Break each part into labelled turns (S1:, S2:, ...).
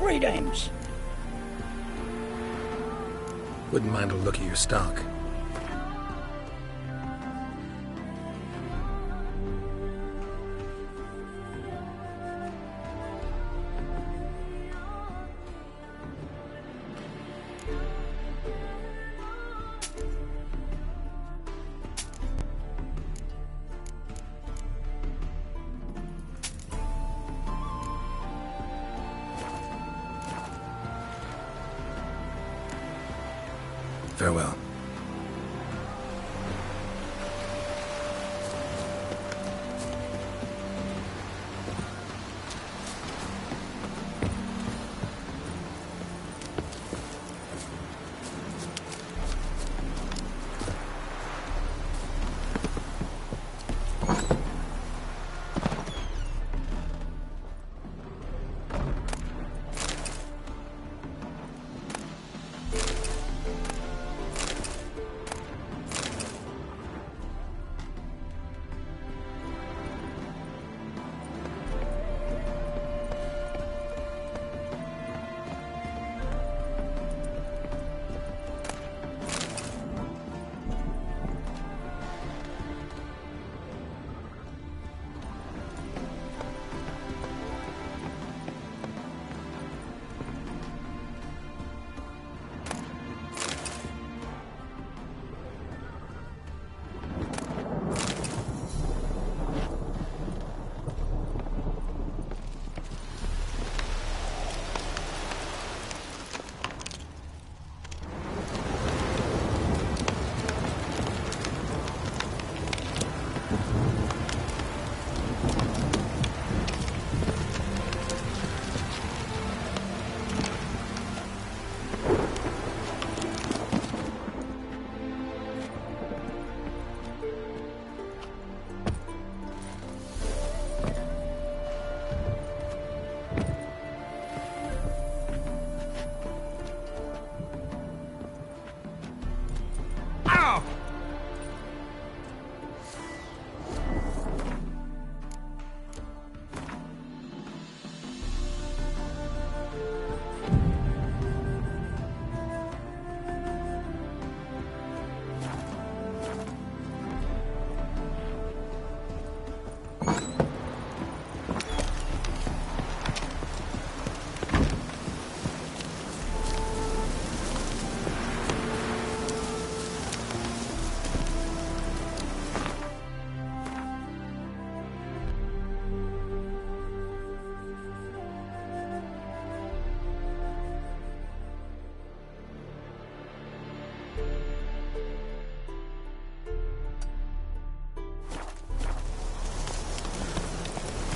S1: Great aims.
S2: Wouldn't mind a look at your stock. Farewell.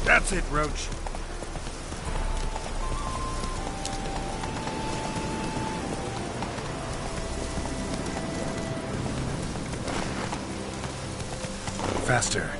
S3: That's it, Roach.
S2: Faster.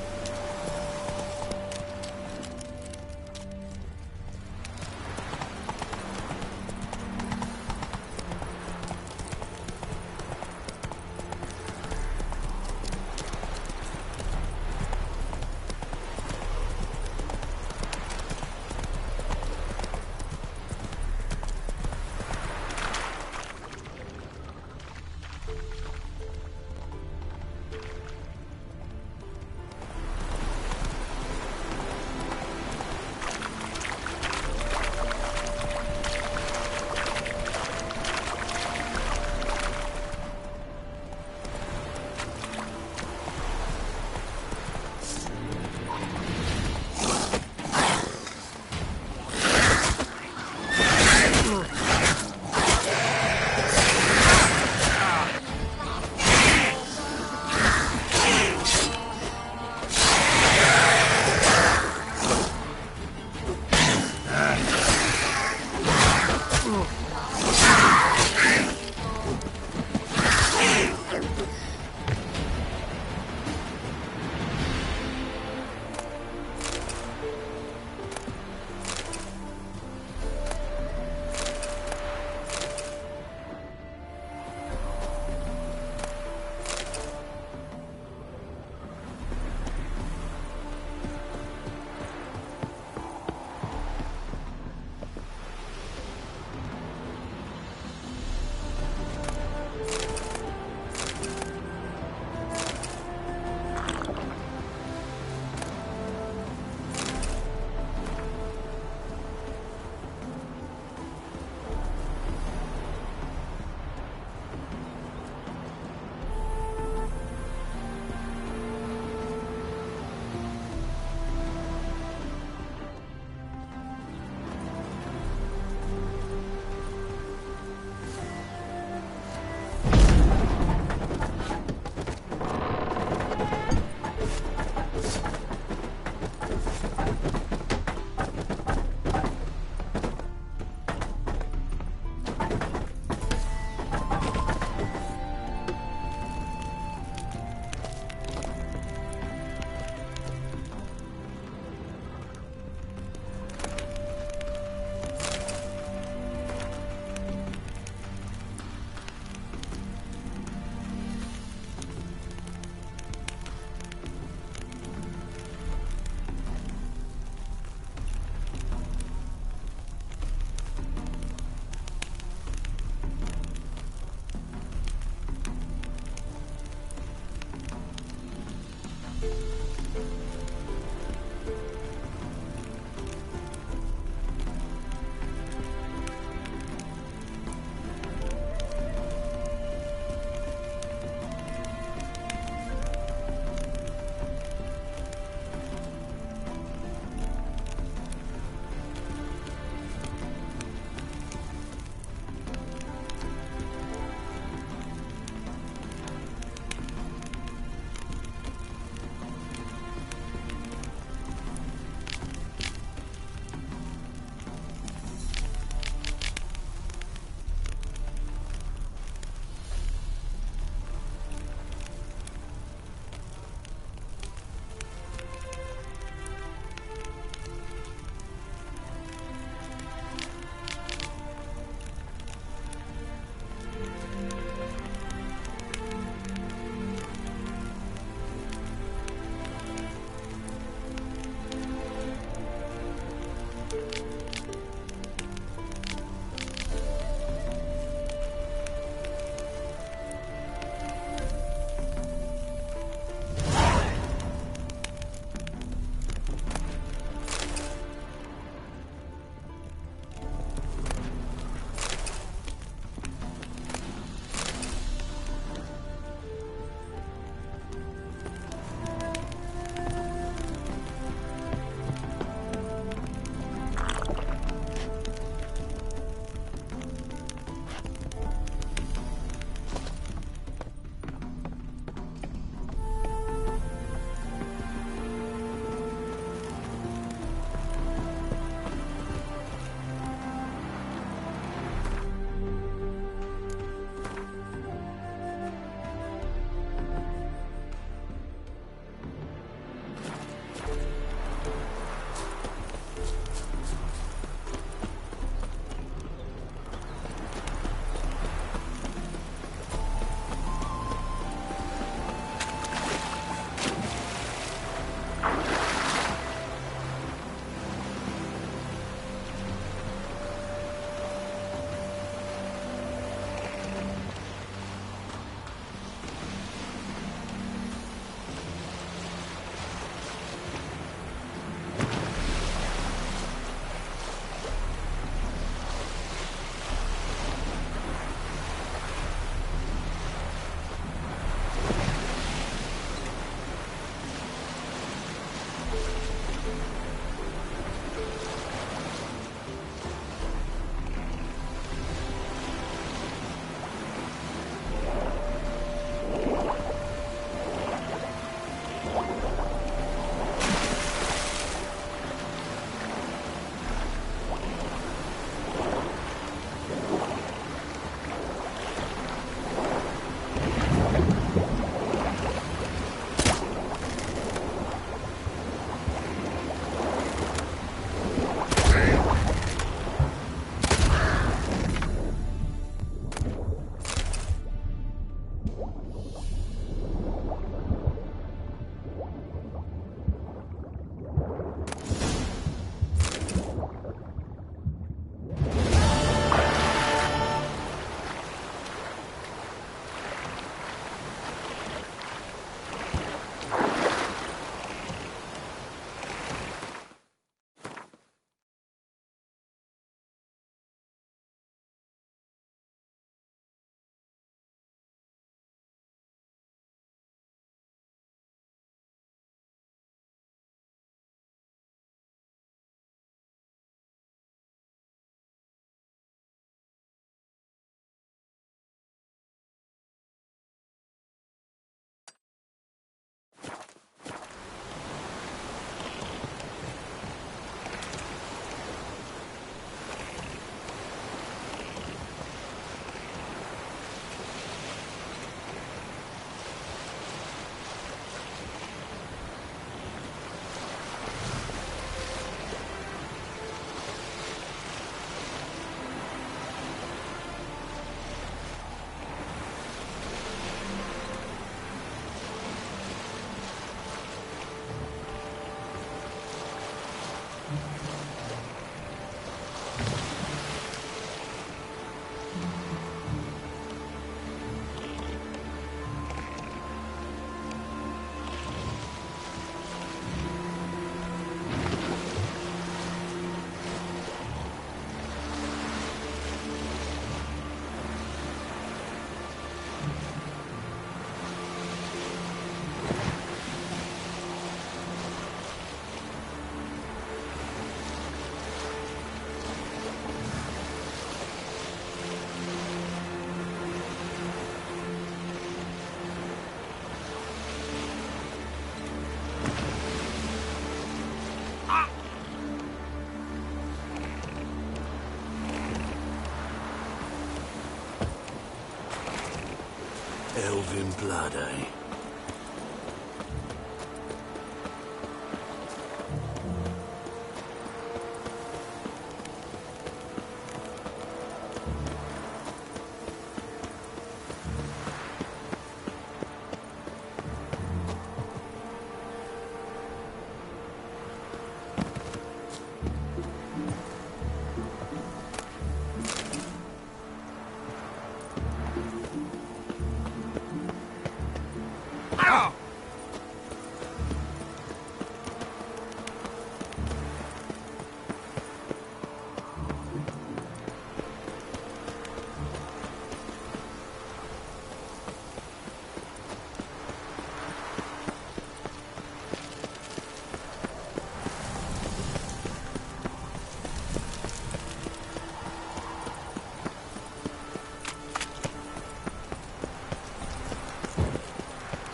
S1: elven blood, eh?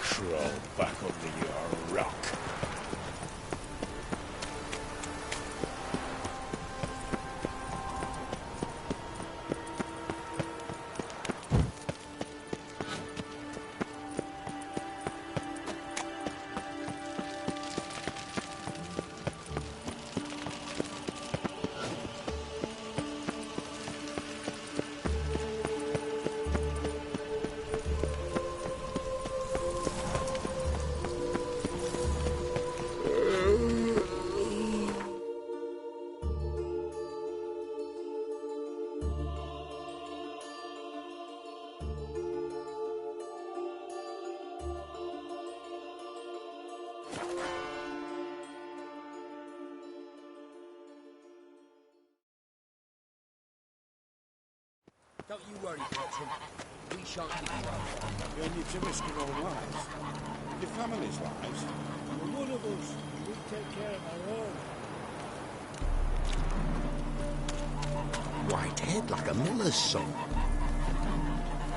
S1: Crawl back under your rock.
S4: Don't you worry, Bertram. We shan't be trouble.
S5: You need to risk your own lives. Your family's lives.
S6: You're one of us. We take care of our own.
S1: White-head like a miller's son.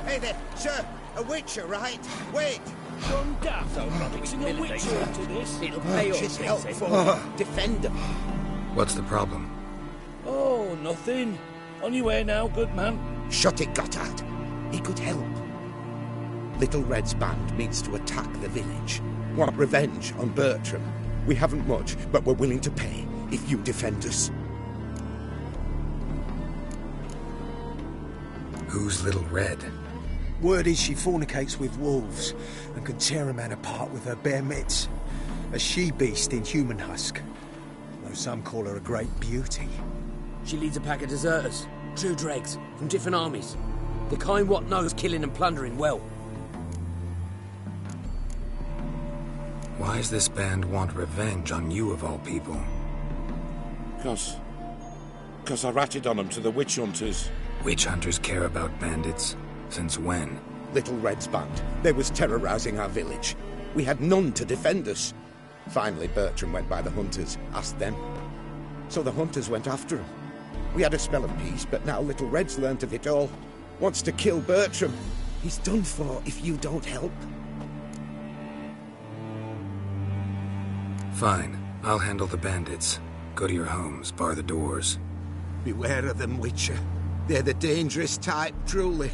S7: Hey there, sir! A witcher, right? Wait!
S6: John Daft, mixing a witcher into this.
S4: It'll pay off,
S7: She's
S4: they
S7: helpful.
S4: say.
S7: Defender.
S2: What's the problem?
S6: Oh, nothing. On your way now, good man.
S7: Shut it, Gotthard. He could help. Little Red's band means to attack the village. Want revenge on Bertram. We haven't much, but we're willing to pay if you defend us.
S2: Who's Little Red?
S8: Word is she fornicates with wolves and can tear a man apart with her bare mitts. A she-beast in human husk. Though some call her a great beauty.
S4: She leads a pack of deserters, true dregs, from different armies. The kind what knows killing and plundering well.
S2: Why does this band want revenge on you of all people?
S5: Cause I ratted on them to the witch hunters.
S2: Witch hunters care about bandits. Since when?
S7: Little Red's band. They was terrorizing our village. We had none to defend us. Finally, Bertram went by the hunters, asked them. So the hunters went after him. We had a spell of peace, but now Little Red's learnt of it all. Wants to kill Bertram. He's done for if you don't help.
S2: Fine. I'll handle the bandits. Go to your homes, bar the doors.
S7: Beware of them, Witcher. They're the dangerous type, truly.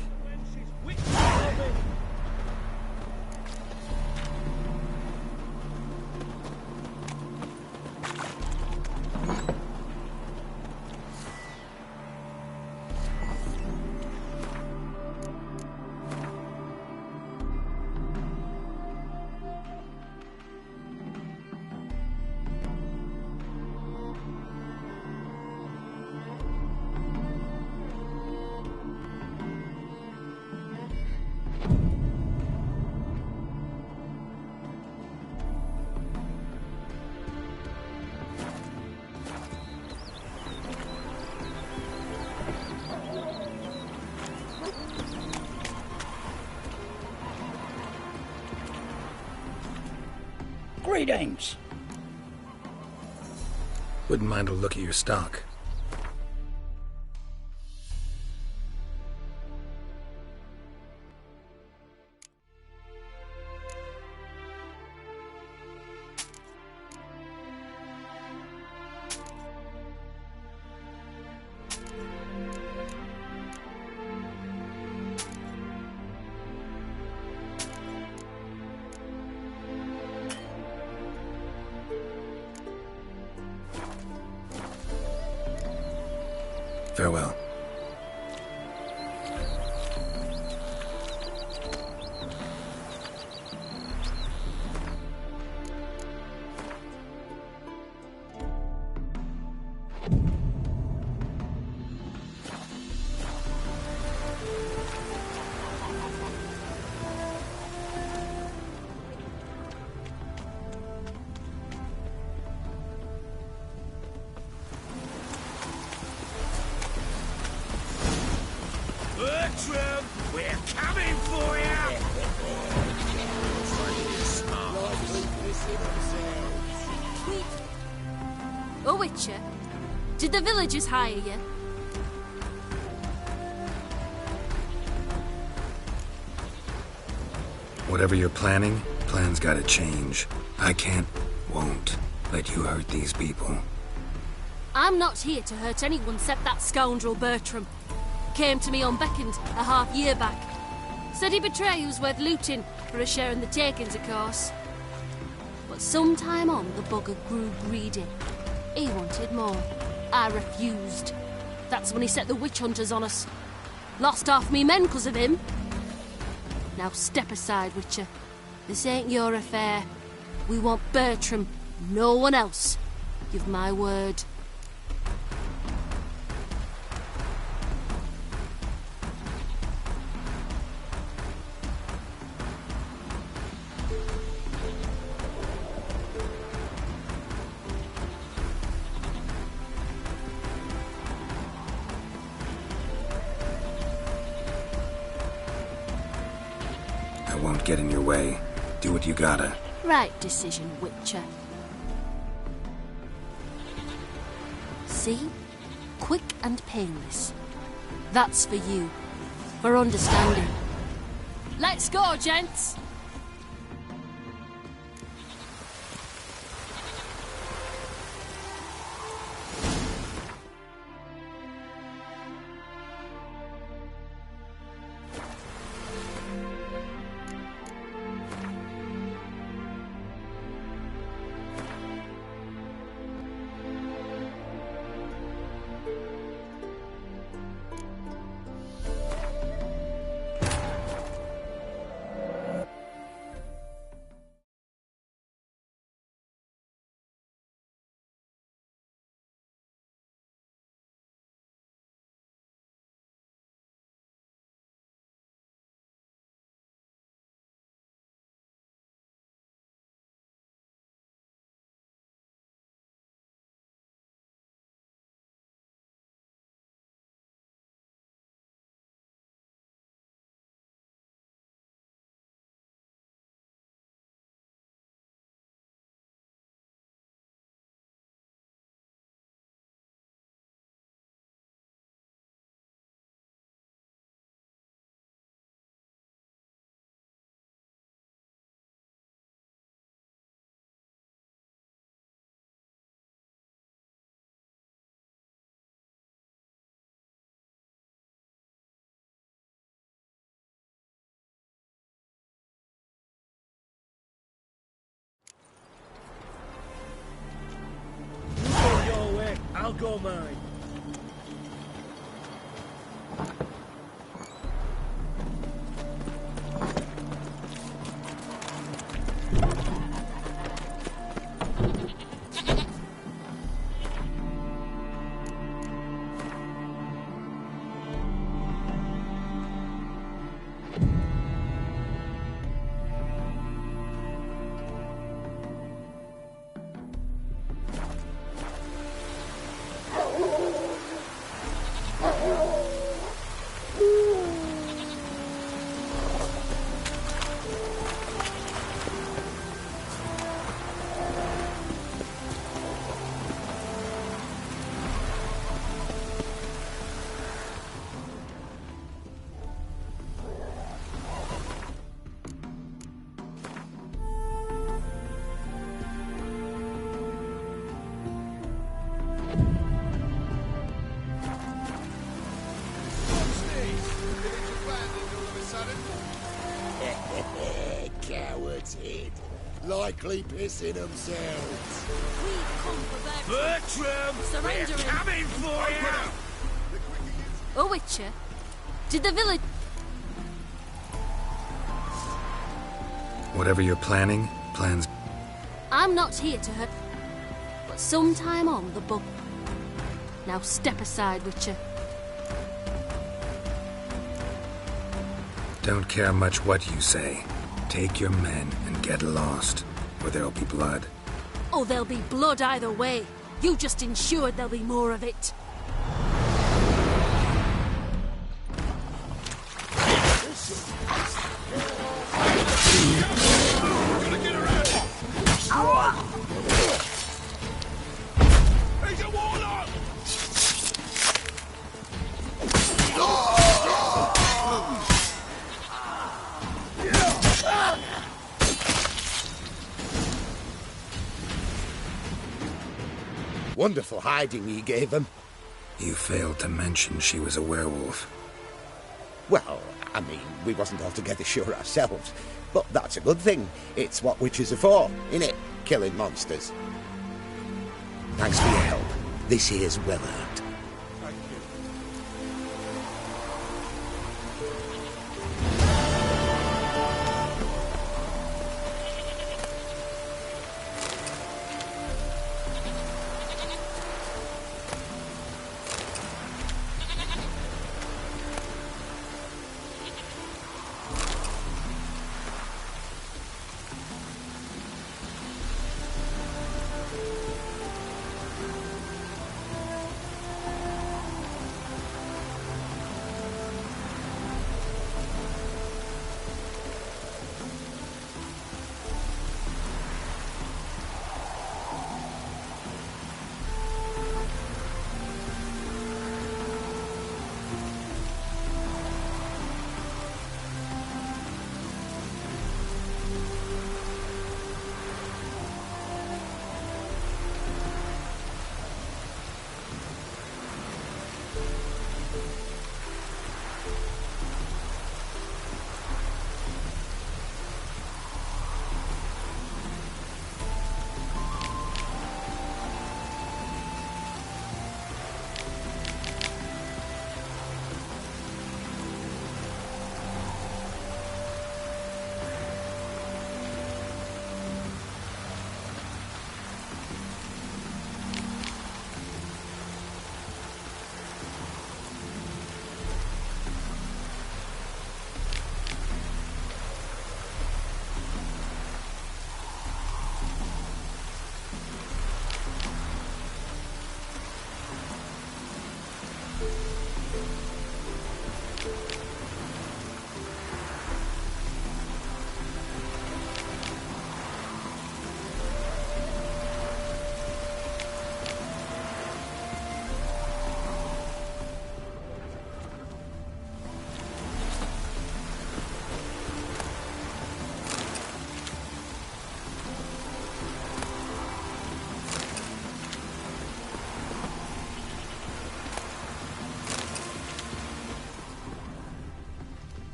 S6: Greetings.
S2: Wouldn't mind a look at your stock. Farewell.
S3: Bertram, we're coming for you!
S9: Oh, Witcher, did the villagers hire you?
S2: Whatever you're planning, plan's gotta change. I can't, won't let you hurt these people.
S9: I'm not here to hurt anyone except that scoundrel Bertram. Came to me unbeckoned a half-year back. Said he'd betray who's worth looting for a share in the takings, of course. But sometime on, the bugger grew greedy. He wanted more. I refused. That's when he set the witch hunters on us. Lost half me men 'cause of him. Now step aside, Witcher. This ain't your affair. We want Bertram, no one else. You've my word.
S2: I won't get in your way. Do what you gotta.
S9: Right decision, Witcher. See? Quick and painless. That's for you. For understanding. Let's go, gents!
S6: I'll go mine.
S1: Cowards hid, likely pissing themselves.
S9: We come for Bertram.
S3: Bertram, we're
S9: Surrender him.
S3: coming for you!
S9: A witcher? Did the village...
S2: Whatever you're planning, plans...
S9: I'm not here to hurt... But sometime on the book. Now step aside, Witcher.
S2: Don't care much what you say. Take your men and get lost, or there'll be blood.
S9: Oh, there'll be blood either way. You just ensured there'll be more of it.
S3: He's a warlock!
S7: Wonderful hiding ye gave him.
S2: You failed to mention she was a werewolf.
S7: Well, I mean, we wasn't altogether sure ourselves. But that's a good thing. It's what witches are for, innit? Killing monsters. Thanks for your help. This here's well earned.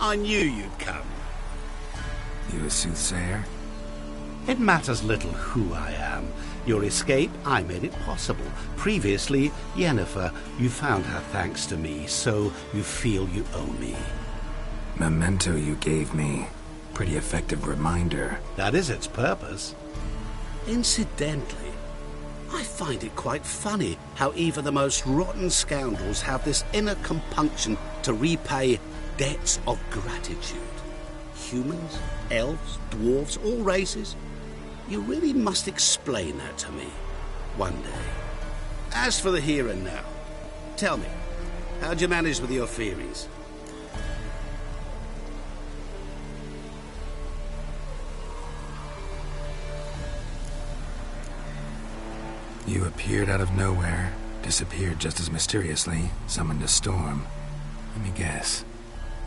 S10: I knew you'd come.
S2: You a soothsayer?
S10: It matters little who I am. Your escape, I made it possible. Previously, Yennefer, you found her thanks to me, so you feel you owe me.
S2: Memento you gave me. Pretty effective reminder.
S10: That is its purpose. Incidentally, I find it quite funny how even the most rotten scoundrels have this inner compunction to repay debts of gratitude. Humans, elves, dwarves, all races. You really must explain that to me one day. As for the here and now, tell me, how'd you manage with your theories?
S2: You appeared out of nowhere, disappeared just as mysteriously, summoned a storm. Let me guess.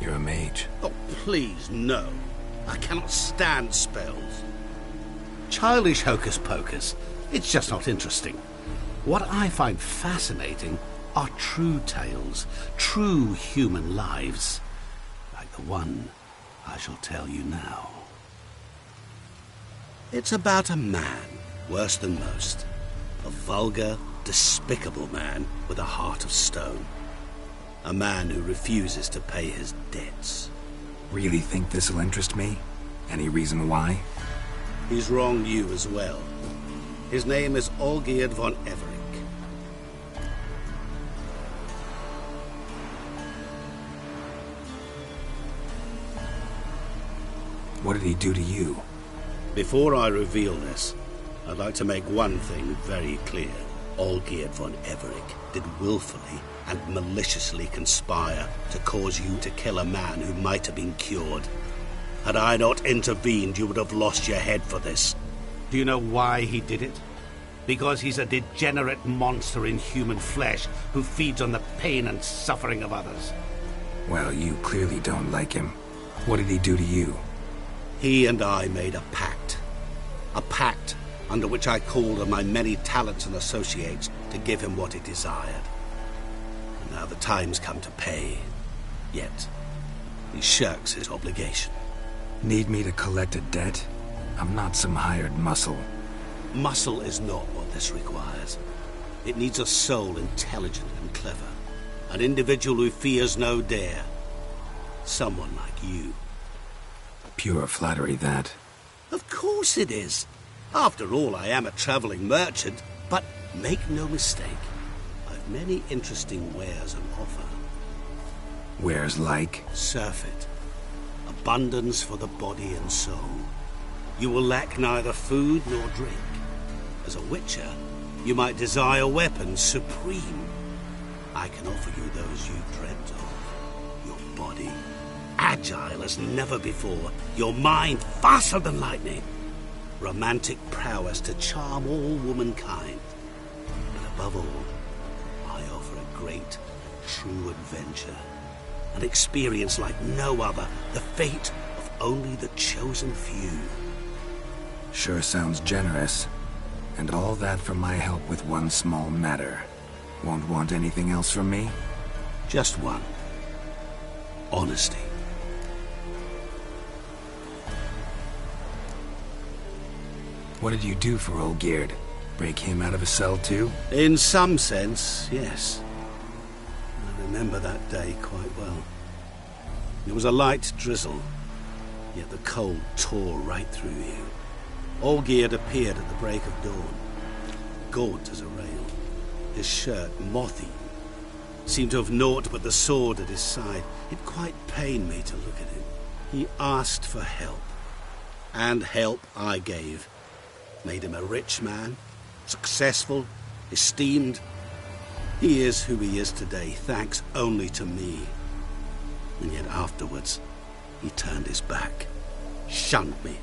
S2: You're a mage.
S10: Oh, please, no. I cannot stand spells. Childish hocus-pocus. It's just not interesting. What I find fascinating are true tales, true human lives, like the one I shall tell you now. It's about a man, worse than most. A vulgar, despicable man with a heart of stone. A man who refuses to pay his debts.
S2: Really think this'll interest me? Any reason why?
S10: He's wronged you as well. His name is Olgierd von Everec.
S2: What did he do to you?
S10: Before I reveal this, I'd like to make one thing very clear. Olgierd von Everec did willfully and maliciously conspire to cause you to kill a man who might have been cured. Had I not intervened, you would have lost your head for this. Do you know why he did it? Because he's a degenerate monster in human flesh who feeds on the pain and suffering of others.
S2: Well, you clearly don't like him. What did he do to you?
S10: He and I made a pact. A pact under which I called on my many talents and associates to give him what he desired. And now the time's come to pay. Yet, he shirks his obligation.
S2: Need me to collect a debt? I'm not some hired muscle.
S10: Muscle is not what this requires. It needs a soul intelligent and clever. An individual who fears no dare. Someone like you.
S2: Pure flattery, that.
S10: Of course it is. After all, I am a traveling merchant, but make no mistake, I've many interesting wares on offer.
S2: Wares like?
S10: Surfeit. Abundance for the body and soul. You will lack neither food nor drink. As a witcher, you might desire weapons supreme. I can offer you those you dreamt of. Your body, agile as never before. Your mind, faster than lightning. Romantic prowess to charm all womankind. But above all, I offer a great, true adventure. An experience like no other. The fate of only the chosen few.
S2: Sure sounds generous. And all that for my help with one small matter. Won't want anything else from me?
S10: Just one. Honesty.
S2: What did you do for Olgierd? Break him out of a cell too?
S10: In some sense, yes. I remember that day quite well. It was a light drizzle, yet the cold tore right through you. Olgierd appeared at the break of dawn, gaunt as a rail, his shirt moth-eaten, seemed to have naught but the sword at his side. It quite pained me to look at him. He asked for help, and help I gave. Made him a rich man, successful, esteemed. He is who he is today, thanks only to me. And yet afterwards, he turned his back, shunned me,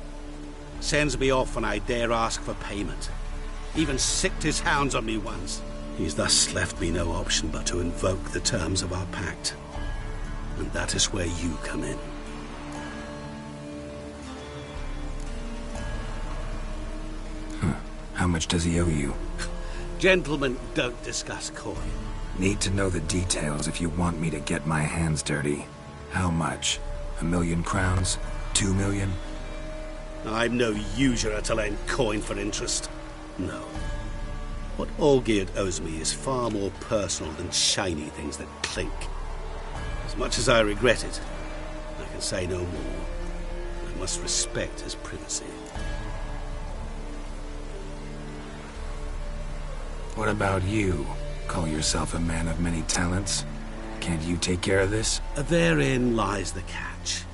S10: sends me off when I dare ask for payment. Even sicked his hounds on me once. He's thus left me no option but to invoke the terms of our pact. And that is where you come in.
S2: How much does he owe you?
S10: Gentlemen don't discuss coin.
S2: Need to know the details if you want me to get my hands dirty. How much? 1,000,000 crowns? 2 million?
S10: I'm no usurer to lend coin for interest. No. What Olgierd owes me is far more personal than shiny things that clink. As much as I regret it, I can say no more. I must respect his privacy.
S2: What about you? Call yourself a man of many talents? Can't you take care of this?
S10: Therein lies the catch.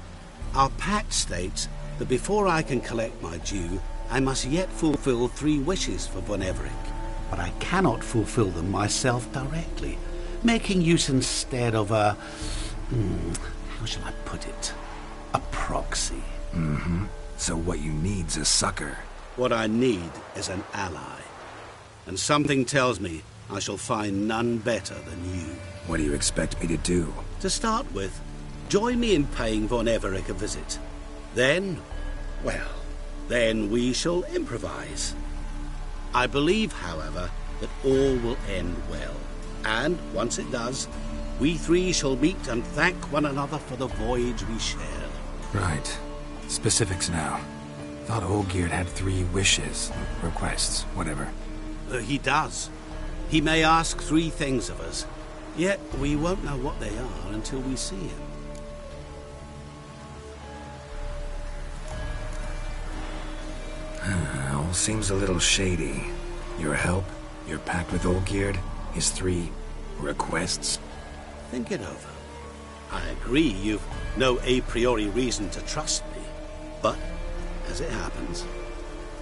S10: Our pact states that before I can collect my due, I must yet fulfill 3 wishes for Von Everec. But I cannot fulfill them myself directly, making use instead of a... how shall I put it? A proxy.
S2: So what you need's a sucker.
S10: What I need is an ally. And something tells me I shall find none better than you.
S2: What do you expect me to do?
S10: To start with, join me in paying Von Everec a visit. Then, well, then we shall improvise. I believe, however, that all will end well. And once it does, we 3 shall meet and thank one another for the voyage we shared.
S2: Right. Specifics now. Thought Olgierd had 3 wishes, requests, whatever.
S10: He does. He may ask 3 things of us, yet we won't know what they are until we see him.
S2: All seems a little shady. Your help, your pact with Olgierd, his 3 requests.
S10: Think it over. I agree you've no a priori reason to trust me, but, as it happens,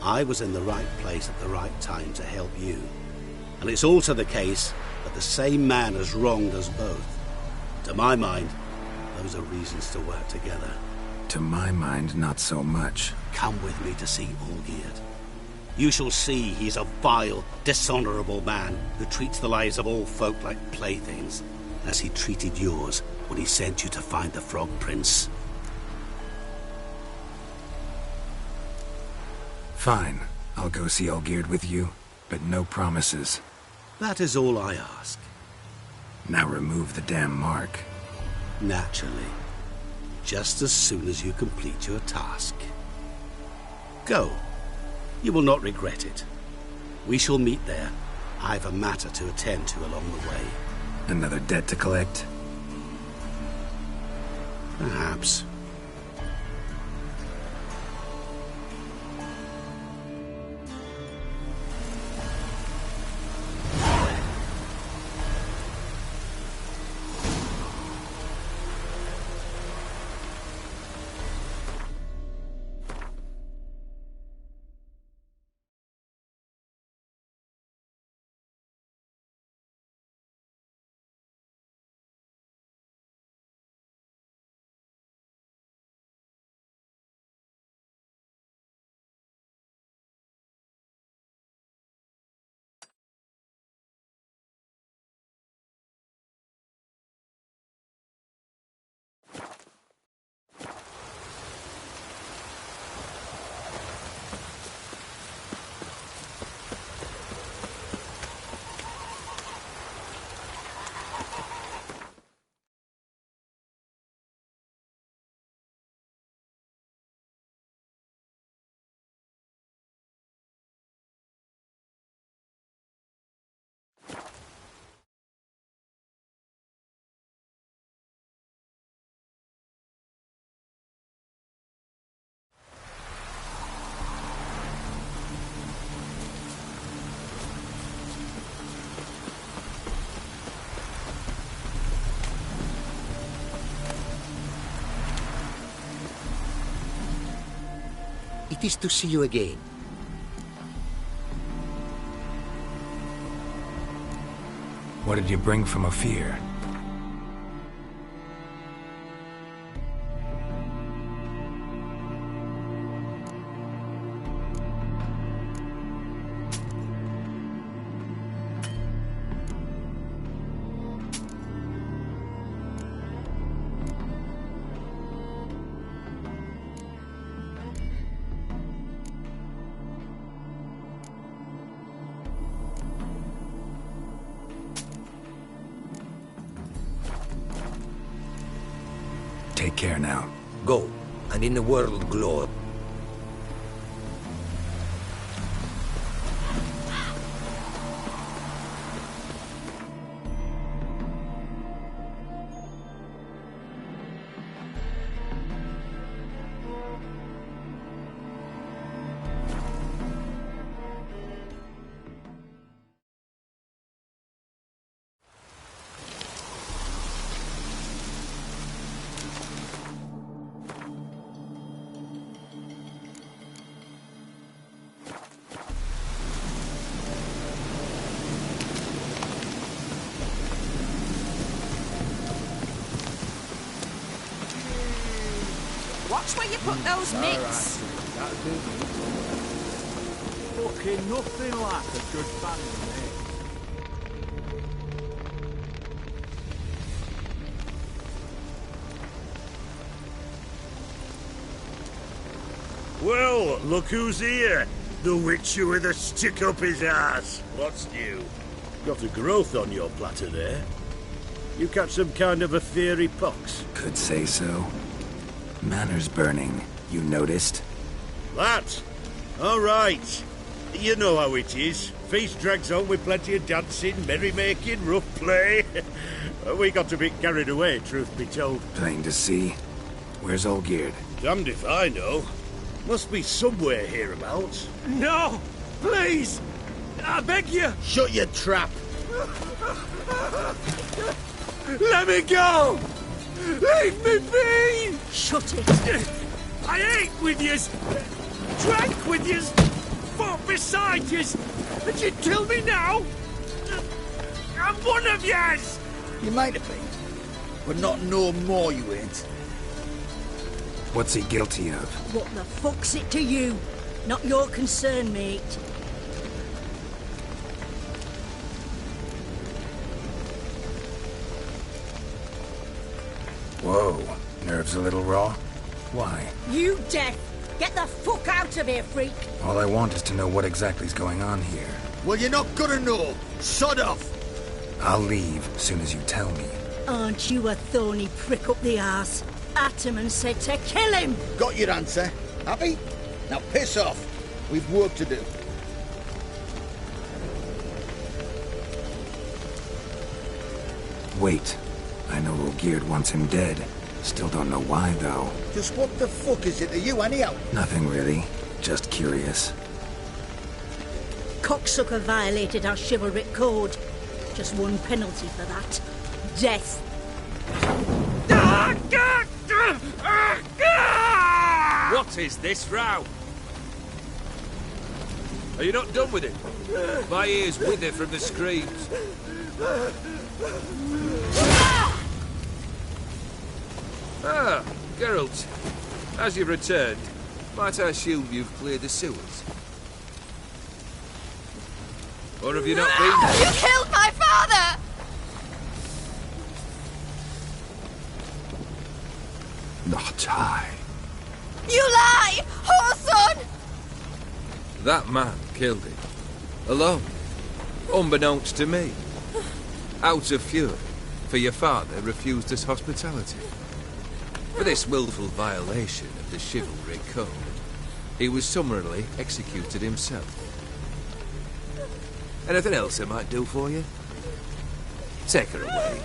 S10: I was in the right place at the right time to help you. And it's also the case that the same man has wronged us both. To my mind, those are reasons to work together.
S2: To my mind, not so much.
S10: Come with me to see Olgierd. You shall see he's a vile, dishonorable man who treats the lives of all folk like playthings, as he treated yours when he sent you to find the Frog Prince.
S2: Fine. I'll go see Olgierd with you, but no promises.
S10: That is all I ask.
S2: Now remove the damn mark.
S10: Naturally. Just as soon as you complete your task. Go. You will not regret it. We shall meet there. I've a matter to attend to along the way.
S2: Another debt to collect?
S10: Perhaps.
S4: It is to see you again.
S2: What did you bring from Ophir? Take care now.
S4: Go, and in the world glow.
S11: Watch where you put those mitts.
S3: Fucking nothing like a good band, mate.
S12: Well, look who's here. The Witcher with a stick up his ass. What's new? Got a growth on your platter there. You catch some kind of a fiery pox?
S2: Could say so. Manor's burning. You noticed?
S12: That? All right. You know how it is. Feast drags on with plenty of dancing, merrymaking, rough play. We got a bit carried away, truth be told.
S2: Plain to see. Where's Olgierd?
S12: Damned if I know. Must be somewhere hereabouts.
S3: No! Please! I beg you!
S12: Shut your trap!
S3: Let me go! Leave me be!
S11: Shut it!
S3: I ate with yous! Drank with yous! Fought beside yous! And you'd kill me now? I'm one of yous!
S13: You might have been, but not no more you ain't.
S2: What's he guilty of?
S11: What the fuck's it to you? Not your concern, mate.
S2: Whoa. Nerves a little raw? Why?
S11: You deaf! Get the fuck out of here, freak!
S2: All I want is to know what exactly is going on here.
S13: Well, you're not gonna know. Sod off!
S2: I'll leave as soon as you tell me.
S11: Aren't you a thorny prick up the arse? Ataman said to kill him!
S13: Got your answer. Happy? Now piss off. We've work to do.
S2: Wait. I know Olgierd wants him dead. Still don't know why, though.
S13: Just what the fuck is it to you, anyhow?
S2: Nothing really. Just curious.
S11: Cocksucker violated our chivalric code. Just one penalty for that. Death.
S4: What is this row? Are you not done with it? My ears wither from the screams. Ah, Geralt. As you've returned, might I assume you've cleared the sewers? Or have you not been there?
S14: You killed my father!
S2: Not I.
S14: You lie! Whoreson!
S4: That man killed him. Alone. Unbeknownst to me. Out of fury, for your father refused us hospitality. For this willful violation of the chivalry code, he was summarily executed himself. Anything else I might do for you? Take her away.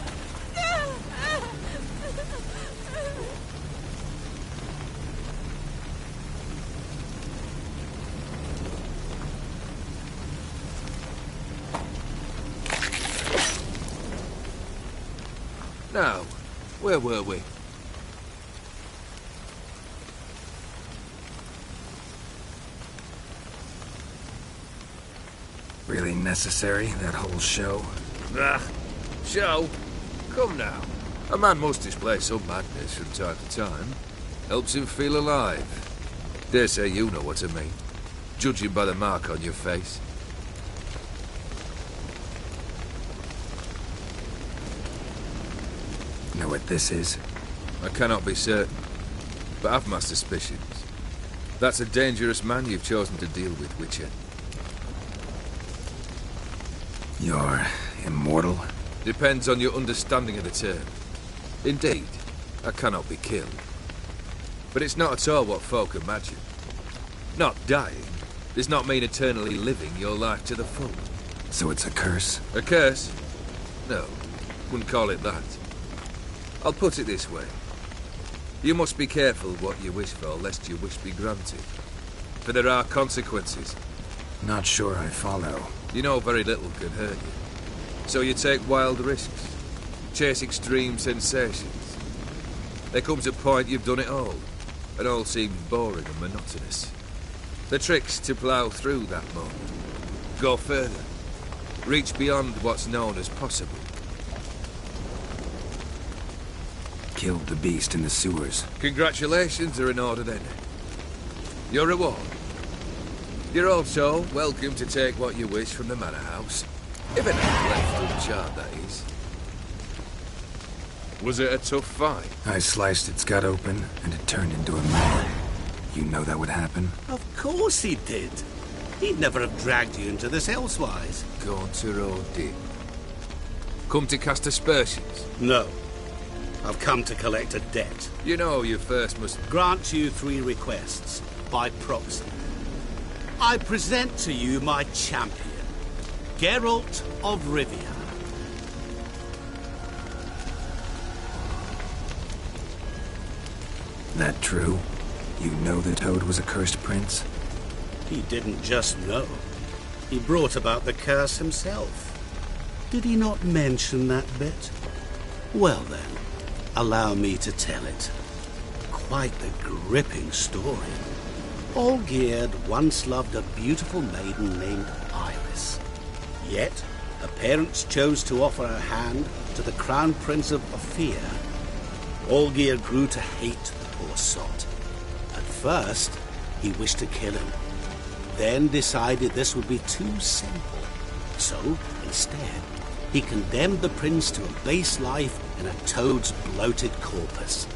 S4: Now, where were we?
S2: Really necessary, that whole show?
S4: Ah, show? Come now. A man must display some madness from time to time. Helps him feel alive. Dare say you know what I mean. Judging by the mark on your face.
S2: Know what this is?
S4: I cannot be certain, but I've my suspicions. That's a dangerous man you've chosen to deal with, Witcher.
S2: You're immortal?
S4: Depends on your understanding of the term. Indeed, I cannot be killed. But it's not at all what folk imagine. Not dying does not mean eternally living your life to the full.
S2: So it's a curse?
S4: A curse? No, wouldn't call it that. I'll put it this way. You must be careful what you wish for, lest your wish be granted. For there are consequences.
S2: Not sure I follow.
S4: You know very little can hurt you. So you take wild risks. Chase extreme sensations. There comes a point you've done it all, and all seems boring and monotonous. The trick's to plough through that moment. Go further. Reach beyond what's known as possible.
S2: killed the beast in the sewers.
S4: Congratulations are in order then. Your reward. You're also welcome to take what you wish from the manor house. If anything left uncharred, that is. Was it a tough fight?
S2: I sliced its gut open, and it turned into a man. You know that would happen?
S10: Of course he did. He'd never have dragged you into this elsewise.
S4: Gaunter O'Dimm. Come to cast aspersions?
S10: No. I've come to collect a debt.
S4: You know you first must...
S10: Grant you 3 requests, by proxy. I present to you my champion, Geralt of Rivia.
S2: That true? You know the Toad was a cursed prince?
S10: He didn't just know. He brought about the curse himself. Did he not mention that bit? Well then, allow me to tell it. Quite the gripping story. Olgierd once loved a beautiful maiden named Iris. Yet, her parents chose to offer her hand to the Crown Prince of Ophir. Olgierd grew to hate the poor sot. At first, he wished to kill him. Then decided this would be too simple. So, instead, he condemned the prince to a base life in a toad's bloated corpus.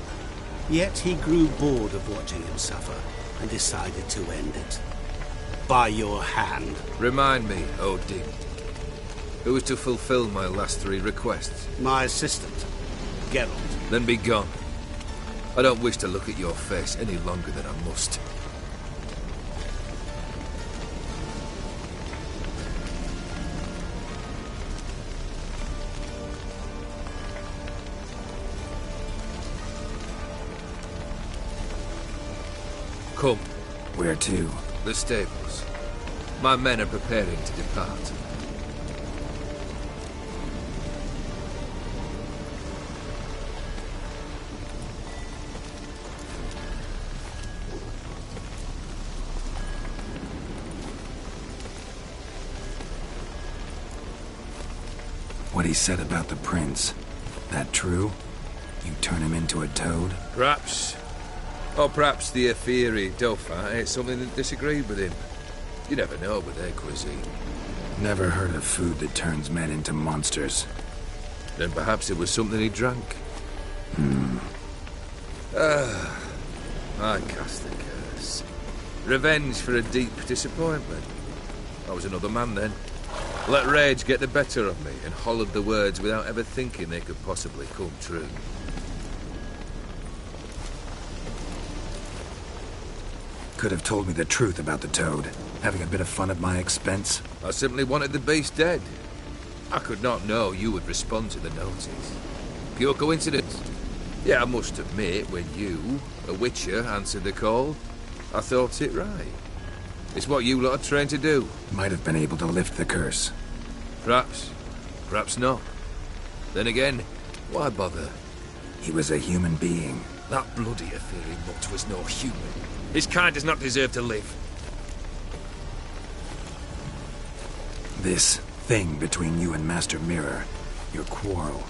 S10: Yet he grew bored of watching him suffer and decided to end it. By your hand.
S4: Remind me, O'Dimm. Who is to fulfill my last 3 requests?
S10: My assistant, Geralt.
S4: Then be gone. I don't wish to look at your face any longer than I must. Come.
S2: Where to?
S4: The stables. My men are preparing to depart.
S2: What he said about the prince, that true? You turn him into a toad?
S4: Perhaps. Or perhaps the Ophiri Dauphin ate something that disagreed with him. You never know with their cuisine.
S2: Never heard of food that turns men into monsters.
S4: Then perhaps it was something he drank. I cast the curse. Revenge for a deep disappointment. I was another man then. Let rage get the better of me and hollered the words without ever thinking they could possibly come true.
S2: Could have told me the truth about the Toad, having a bit of fun at my expense.
S4: I simply wanted the beast dead. I could not know you would respond to the notice. Pure coincidence. Yeah, I must admit, when you, a witcher, answered the call, I thought it right. It's what you lot are trained to do.
S2: Might have been able to lift the curse.
S4: Perhaps. Perhaps not. Then again, why bother?
S2: He was a human being.
S3: That bloody Ophiri mutt was no human. His kind does not deserve to live.
S2: This thing between you and Master Mirror, your quarrel,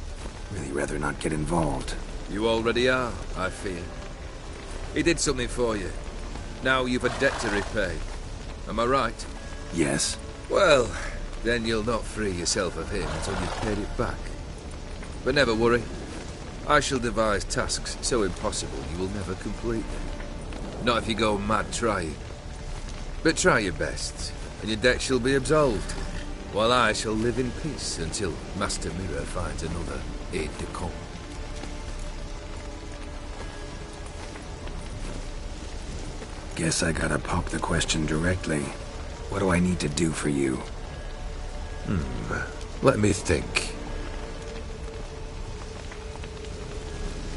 S2: really rather not get involved.
S4: You already are, I fear. He did something for you. Now you've a debt to repay. Am I right?
S2: Yes.
S4: Well, then you'll not free yourself of him until you've paid it back. But never worry. I shall devise tasks so impossible you will never complete them. Not if you go mad trying. But try your best, and your debt shall be absolved, while I shall live in peace until Master Mirror finds another aide-de-camp.
S2: Guess I gotta pop the question directly. What do I need to do for you?
S4: Let me think.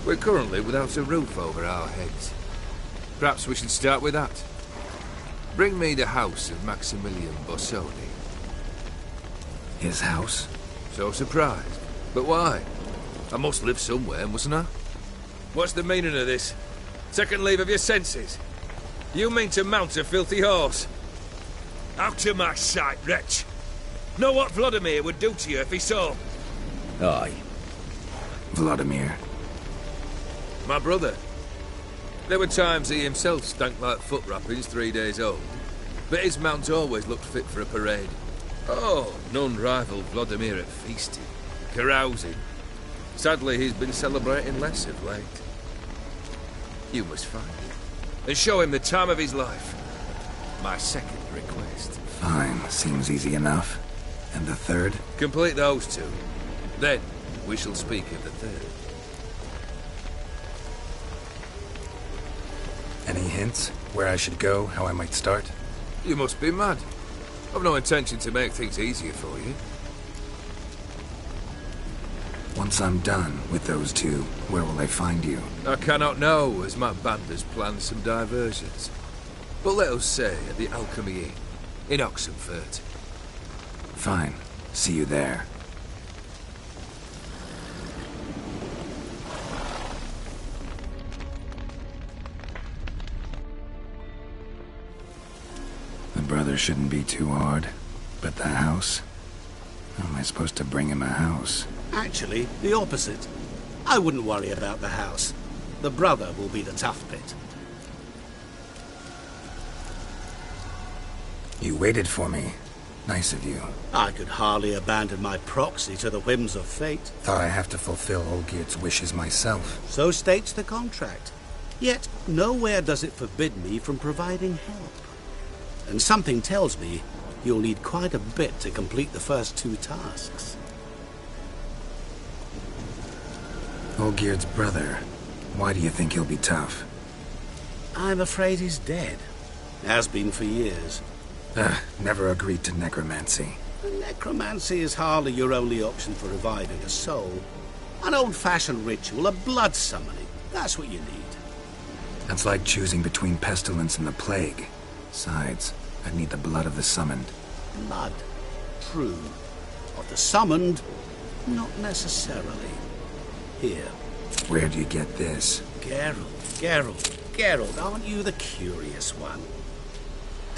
S4: We're currently without a roof over our heads. Perhaps we should start with that. Bring me the house of Maximilian Bossoni.
S2: His house?
S4: So surprised. But why? I must live somewhere, mustn't I? What's the meaning of this? Second leave of your senses? You mean to mount a filthy horse? Out of my sight, wretch! Know what Vladimir would do to you if he saw?
S13: Aye.
S2: Vladimir.
S4: My brother. There were times he himself stank like foot wrappings 3 days old, but his mount always looked fit for a parade. Oh, none rivaled Vladimir at feasting, carousing. Sadly, he's been celebrating less of late. You must find him, and show him the time of his life. My second request.
S2: Fine, seems easy enough. And the third?
S4: Complete those two. Then, we shall speak of the third.
S2: Any hints? Where I should go, how I might start?
S4: You must be mad. I've no intention to make things easier for you.
S2: Once I'm done with those two, where will I find you?
S4: I cannot know, as my band has planned some diversions. But let us say at the Alchemy Inn, in Oxenfurt.
S2: Fine. See you there. The brother shouldn't be too hard. But the house? How am I supposed to bring him a house?
S10: Actually, the opposite. I wouldn't worry about the house. The brother will be the tough bit.
S2: You waited for me. Nice of you.
S10: I could hardly abandon my proxy to the whims of fate.
S2: Thought I have to fulfill Olgierd's wishes myself.
S10: So states the contract. Yet, nowhere does it forbid me from providing help. And something tells me you'll need quite a bit to complete the first two tasks.
S2: Olgierd's brother. Why do you think he'll be tough?
S10: I'm afraid he's dead. Has been for years.
S2: Never agreed to necromancy.
S10: Necromancy is hardly your only option for reviving a soul. An old-fashioned ritual, a blood summoning. That's what you need.
S2: That's like choosing between pestilence and the plague. Besides, I'd need the blood of the summoned.
S10: Blood. True. Of the summoned, not necessarily. Here.
S2: Where do you get this?
S10: Geralt, aren't you the curious one?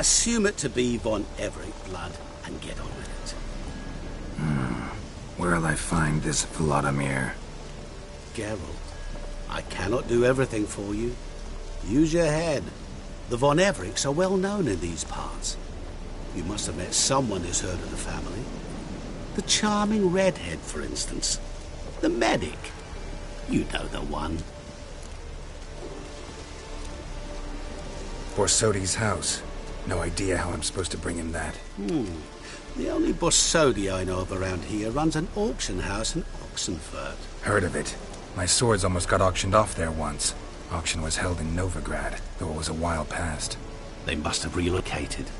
S10: Assume it to be Von Everett blood and get on with it.
S2: Where'll I find this Vladimir?
S10: Geralt, I cannot do everything for you. Use your head. The Von Evericks are well known in these parts. You must have met someone who's heard of the family. The charming redhead, for instance. The medic. You know the one.
S2: Borsodi's house. No idea how I'm supposed to bring him that.
S10: The only Borsodi I know of around here runs an auction house in Oxenfurt.
S2: Heard of it. My swords almost got auctioned off there once. Auction was held in Novigrad, though it was a while past.
S10: They must have relocated.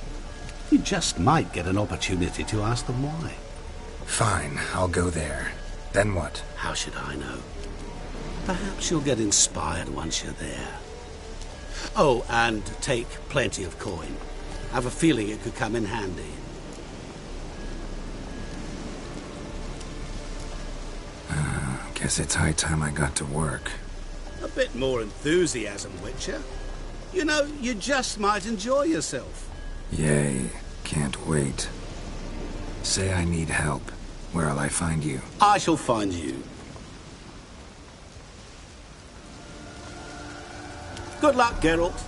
S10: You just might get an opportunity to ask them why.
S2: Fine, I'll go there. Then what?
S10: How should I know? Perhaps you'll get inspired once you're there. Oh, and take plenty of coin. Have a feeling it could come in handy.
S2: Guess it's high time I got to work.
S10: A bit more enthusiasm, Witcher. You know, you just might enjoy yourself.
S2: Yay. Can't wait. Say I need help. Where'll I find you?
S10: I shall find you. Good luck, Geralt.